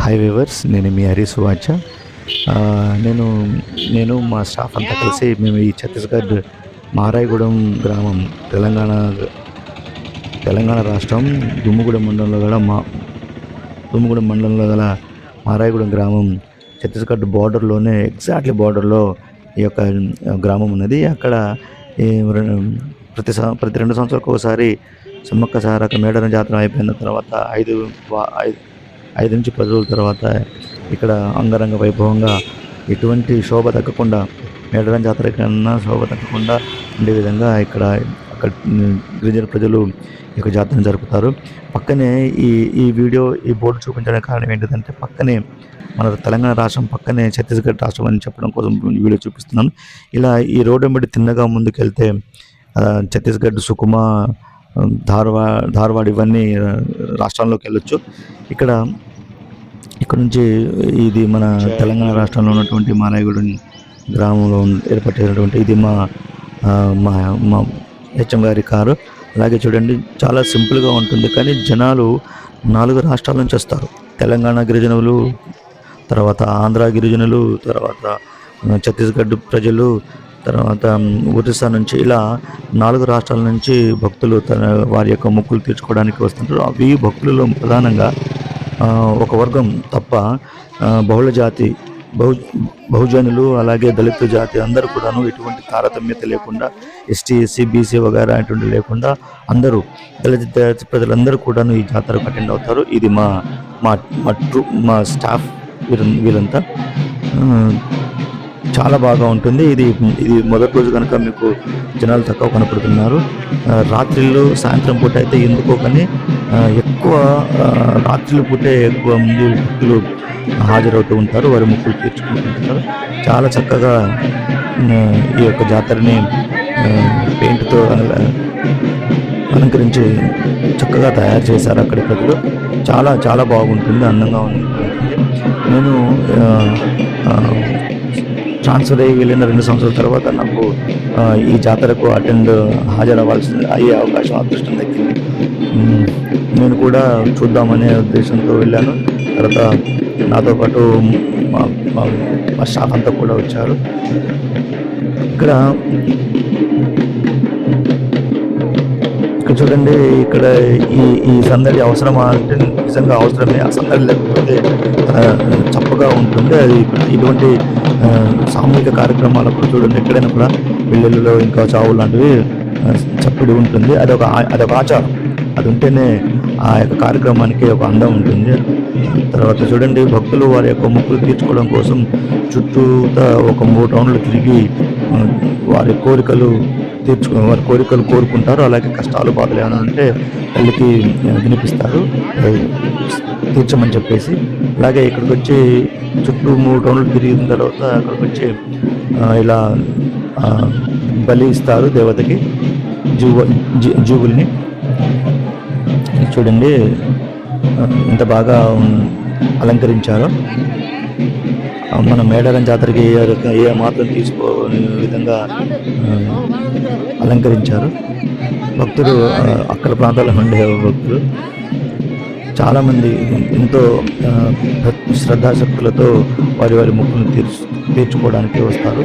Hi viewers, నేను మీ హరి సువాచ. నేను నేను మా స్టాఫ్ అంతా కలిసి మేము ఈ ఛత్తీస్గఢ్ మారాయిగూడెం గ్రామం తెలంగాణ రాష్ట్రం దుమ్ముగూడెం మండలంలో గల మారాయిగూడెం గ్రామం ఛత్తీస్గఢ్ బార్డర్లోనే ఎగ్జాక్ట్లీ బార్డర్లో ఈ యొక్క గ్రామం ఉన్నది. అక్కడ ప్రతి 2 సంవత్సరాలకు ఒకసారి సమ్మక్క సారక్క మేడారం జాతర అయిపోయిన తర్వాత 5 నుంచి 10 రోజుల తర్వాత ఇక్కడ అంగరంగ వైభవంగా ఎటువంటి శోభ తగ్గకుండా, మేడారం జాతర కన్నా శోభ తగ్గకుండా ఉండే విధంగా అక్కడ గిరిజన ప్రజలు ఈ యొక్క జాతరను జరుపుతారు. పక్కనే ఈ బోర్డు చూపించడానికి కారణం ఏంటిదంటే, పక్కనే మన తెలంగాణ రాష్ట్రం పక్కనే ఛత్తీస్గఢ్ రాష్ట్రం అని చెప్పడం కోసం వీడియో చూపిస్తున్నాను. ఇలా ఈ రోడ్డు వెంబడి తిన్నగా ముందుకెళ్తే ఛత్తీస్గఢ్, సుకుమా, ధార్వాడ్ ఇవన్నీ రాష్ట్రాల్లోకి వెళ్ళొచ్చు. ఇక్కడ నుంచి ఇది మన తెలంగాణ రాష్ట్రంలో ఉన్నటువంటి మారాయిగూడెం గ్రామంలో ఏర్పడినటువంటి ఇది మా హెచ్ఎం గారి కారు. అలాగే చూడండి, చాలా సింపుల్గా ఉంటుంది, కానీ జనాలు 4 రాష్ట్రాల నుంచి వస్తారు. తెలంగాణ గిరిజనులు, తర్వాత ఆంధ్ర గిరిజనులు, తర్వాత ఛత్తీస్గఢ్ ప్రజలు, తర్వాత ఒరిస్సా నుంచి, ఇలా 4 రాష్ట్రాల నుంచి భక్తులు వారి యొక్క మొక్కులు తీర్చుకోవడానికి వస్తుంటారు. అవి భక్తులలో ప్రధానంగా ఒక వర్గం తప్ప బహుళ జాతి బహుజనులు, అలాగే దళిత జాతి అందరూ కూడాను ఎటువంటి తారతమ్యత లేకుండా, ఎస్టీ, ఎస్సీ, బీసీ వగైరా అటువంటి లేకుండా అందరూ దళిత ప్రజలందరూ కూడాను ఈ జాతరకు అటెండ్ అవుతారు. ఇది మా స్టాఫ్ వీళ్ళంతా చాలా బాగా ఉంటుంది. ఇది మొదటి రోజు కనుక మీకు జనాలు తక్కువ కనపడుతున్నారు. రాత్రిళ్ళు, సాయంత్రం పూట అయితే ఎందుకో కానీ ఎక్కువ రాత్రుల పూటే ఎక్కువ మంది భక్తులు హాజరవుతూ ఉంటారు, వారి మొక్కులు తీర్చుకుంటుంటారు. చాలా చక్కగా ఈ యొక్క జాతరని పెయింట్తో అలంకరించి చక్కగా తయారు చేశారు అక్కడి ప్రజలు. చాలా చాలా బాగుంటుంది, అందంగా ఉంటుంది. నేను ట్రాన్స్ఫర్ అయ్యి వెళ్ళిన 2 సంవత్సరాల తర్వాత నాకు ఈ జాతరకు అయ్యే అవకాశం, అదృష్టం దక్కింది. నేను కూడా చూద్దామనే ఉద్దేశంతో వెళ్ళాను. తర్వాత నాతో పాటు మా స్టాఫ్ అంతా కూడా వచ్చారు. ఇక్కడ చూడండి, ఇక్కడ ఈ సందడి అవసరమా అంటే నిజంగా అవసరమే. ఆ సందడి లేకపోతే చప్పగా ఉంటుంది. అది ఇటువంటి సామూహిక కార్యక్రమాలప్పుడు చూడండి, ఎక్కడైనా కూడా పెళ్ళిళ్ళలో ఇంకా చావు లాంటివి చప్పుడు ఉంటుంది. అదొక ఆచారం. అది ఉంటేనే ఆ యొక్క కార్యక్రమానికి ఒక అందం ఉంటుంది. తర్వాత చూడండి, భక్తులు వారి యొక్క మొక్కులు తీర్చుకోవడం కోసం చుట్టూతా ఒక 3 రౌండ్లు తిరిగి వారి కోరికలు కోరుకుంటారు. అలాగే కష్టాలు, బాధలు ఏమైనా ఉంటే తల్లికి వినిపిస్తారు తీర్చమని చెప్పేసి. అలాగే ఇక్కడికి వచ్చి చుట్టూ 3 రౌండ్లు తిరిగిన తర్వాత అక్కడికి వచ్చి ఇలా బలి ఇస్తారు దేవతకి, జీవుల్ని. చూడండి ఎంత బాగా అలంకరించారో. మన మేడారం జాతరకి ఏ మాత్రం తీసుకోని విధంగా అలంకరించారు. భక్తులు అక్కడ ప్రాంతాల్లో ఉండే భక్తులు చాలామంది ఎంతో శ్రద్ధాశక్తులతో వారి మొక్కులను తీర్చుకోవడానికి వస్తారు.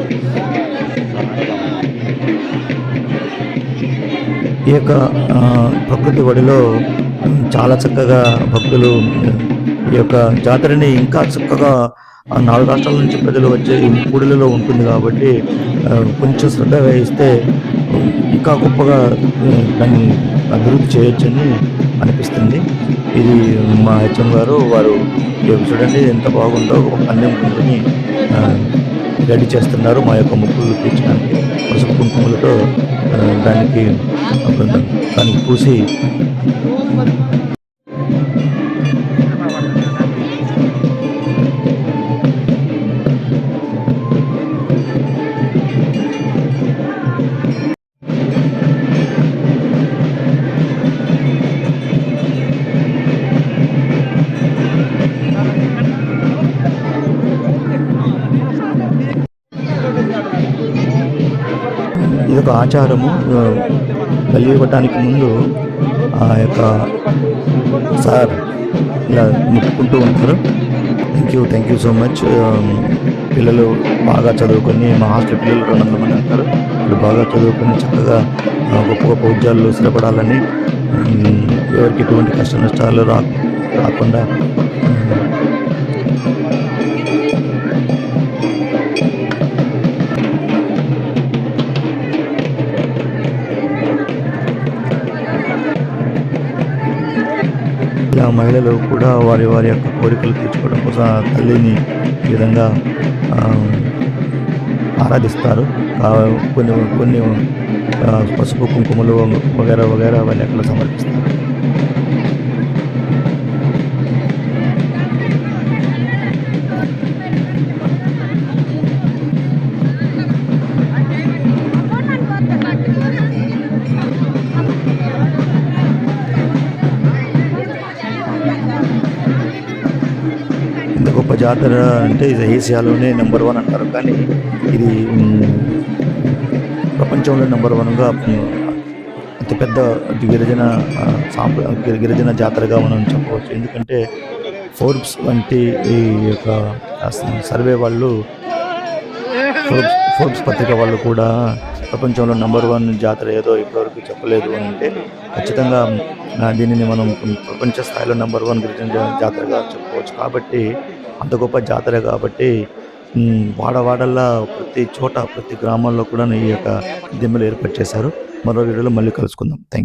ఈ యొక్క ప్రకృతి ఒడిలో చాలా చక్కగా భక్తులు ఈ యొక్క జాతరని ఇంకా చక్కగా 4 రాష్ట్రాల నుంచి ప్రజలు వచ్చే ఈ గుడిలలో ఉంటుంది కాబట్టి కొంచెం శ్రద్ధ వహిస్తే ఇంకా గొప్పగా దాన్ని అభివృద్ధి చేయొచ్చని అనిపిస్తుంది. ఇది మా హెచ్ఎం గారు వారు చూడండి ఎంత బాగుందో. ఒక పందెం కుంటుని రెడీ చేస్తున్నారు మా యొక్క మొక్కులు తీర్చడానికి. పసుపు కుంకుమలతో దానికి పూసి ఇదొక ఆచారము. బలి ఇవ్వటానికి ముందు ఆ యొక్క సార్ ఇలా ముట్టుకుంటూ ఉంటారు. Thank you so much. పిల్లలు బాగా చదువుకొని మా హాస్టల్ పిల్లలు 200 మంది ఉంటారు. వాళ్ళు బాగా చదువుకొని చక్కగా గొప్ప గొప్ప ఉద్యోగాల్లో స్థిరపడాలని, ఎవరికి ఎటువంటి కష్ట నష్టాలు రాకుండా ఇలా మహిళలు కూడా వారి వారి యొక్క కోరికలు తీర్చుకోవడం కోసం ఆ తల్లిని ఈ విధంగా ఆ, ఆరాధిస్తారు. ఆ, కొన్ని కొన్ని పసుపు కుంకుమలు వగేరా వగేరా అవన్నీ అక్కడ సమర్పిస్తారు. ఇంత గొప్ప జాతర అంటే ఇది ఏసియాలోనే నెంబర్ 1 అంటారు. కానీ ఇది ప్రపంచంలో నెంబర్ 1గా అతిపెద్ద గిరిజన గిరిజన జాతరగా మనం చెప్పవచ్చు. ఎందుకంటే ఫోర్బ్స్ వంటి ఈ యొక్క సర్వే వాళ్ళు, ఫోర్బ్స్ పత్రిక వాళ్ళు కూడా ప్రపంచంలో నెంబర్ 1 జాతర ఏదో ఇప్పటివరకు చెప్పలేదు అని అంటే ఖచ్చితంగా దీనిని మనం ప్రపంచ స్థాయిలో నెంబర్ 1 గిరిజన జాతరగా చెప్పుకోవచ్చు. కాబట్టి అంత గొప్ప జాతర కాబట్టి వాడవాడల్లా ప్రతి చోట ప్రతి గ్రామాల్లో కూడా ఈ యొక్క దిమ్మలు ఏర్పాటు చేశారు. మరో వీడియోలో మళ్ళీ కలుసుకుందాం. Thank you.